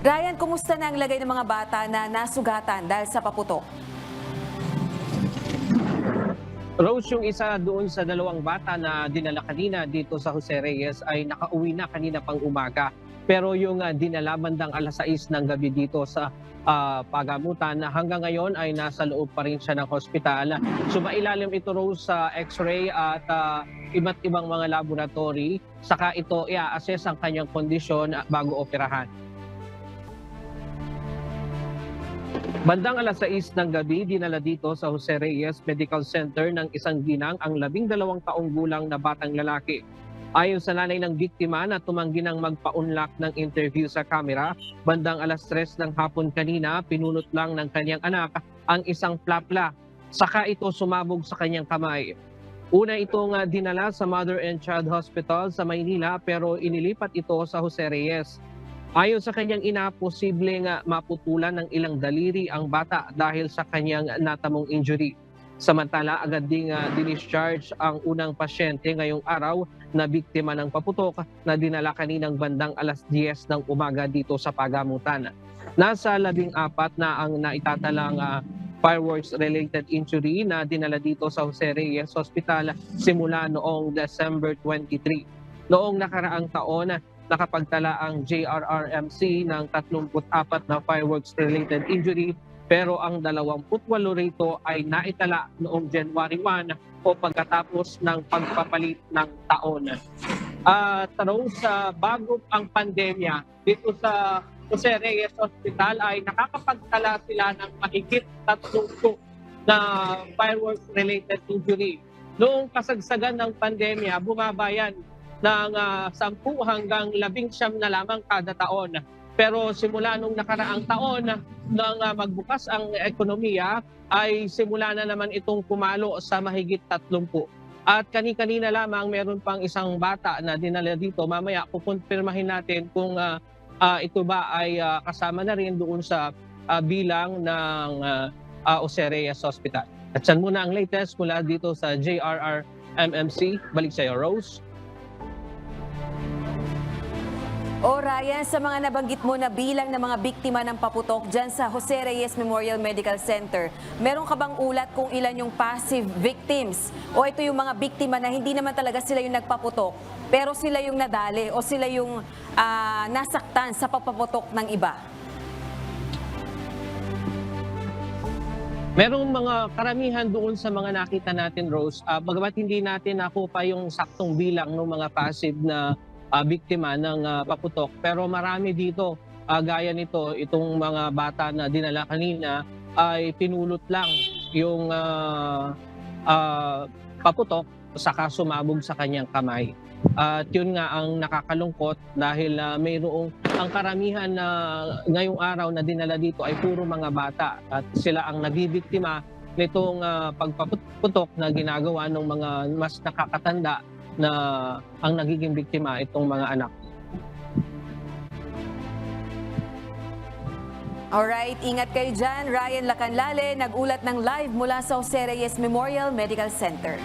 Ryan, kumusta na ang lagay ng mga bata na nasugatan dahil sa paputok? Rose, yung isa doon sa dalawang bata na dinala kanina dito sa Jose Reyes ay nakauwi na kanina pang umaga. Pero yung dinala bandang alas 6 ng gabi dito sa pagamutan na hanggang ngayon ay nasa loob pa rin siya ng hospital. Sumailalim ito, Rose, sa x-ray at iba't ibang mga laboratory. Saka ito i-assess ang kanyang kondisyon bago operahan. Bandang alas 6 ng gabi, dinala dito sa Jose Reyes Medical Center ng isang ginang ang 12 taong gulang na batang lalaki. Ayon sa nanay ng biktima na tumanggi ng magpa-unlock ng interview sa kamera, bandang alas 3 ng hapon kanina, pinunot lang ng kanyang anak ang isang plapla. Saka ito sumabog sa kanyang kamay. Una itong dinala sa Mother and Child Hospital sa Maynila pero inilipat ito sa Jose Reyes. Ayon sa kanyang ina, posibleng maputulan ng ilang daliri ang bata dahil sa kanyang natamong injury. Samantala, agad ding dinischarge ang unang pasyente ngayong araw na biktima ng paputok na dinala kaninang bandang alas 10 ng umaga dito sa Pagamutan. Nasa 14 na ang naitatalang fireworks-related injury na dinala dito sa Jose Reyes Hospital simula noong December 23. Noong nakaraang taon, nakapagtala ang JRRMC ng 34 na fireworks-related injury pero ang 28 rito ay naitala noong January 1 o pagkatapos ng pagpapalit ng taon. Bago ang pandemya, dito sa Jose Reyes Hospital ay nakakapagtala sila ng mahigit 30 na fireworks-related injury. Noong kasagsagan ng pandemya, bumabayan ng 10 hanggang 19 na lamang kada taon. Pero simula nung nakaraang taon nang magbukas ang ekonomiya ay simula na naman itong pumalo sa mahigit 30. At kani-kanina lamang meron pang isang bata na dinala dito. Mamaya kukumpirmahin natin kung ito ba ay kasama na rin doon sa bilang ng Jose Reyes Hospital. At yan muna ang latest mula dito sa JRRMMC. Balik sa iyo, Rose. O Ryan, sa mga nabanggit mo na bilang ng mga biktima ng paputok dyan sa Jose Reyes Memorial Medical Center, meron ka bang ulat kung ilan yung passive victims? O ito yung mga biktima na hindi naman talaga sila yung nagpaputok, pero sila yung nadali o sila yung nasaktan sa papaputok ng iba? Merong mga karamihan doon sa mga nakita natin, Rose. Bagamat hindi natin nakuha yung saktong bilang ng mga passive na biktima ng paputok. Pero marami dito, gaya nito, itong mga bata na dinala kanina ay pinulot lang yung paputok saka sumabog sa kanyang kamay. At yun nga ang nakakalungkot dahil mayroong ang karamihan na ngayong araw na dinala dito ay puro mga bata at sila ang nabibiktima nitong pagpaputok na ginagawa ng mga mas nakakatanda na ang nagiging biktima itong mga anak. Alright, ingat kayo dyan. Ryan Lacanlale, nag-ulat ng live mula sa Jose Reyes Memorial Medical Center.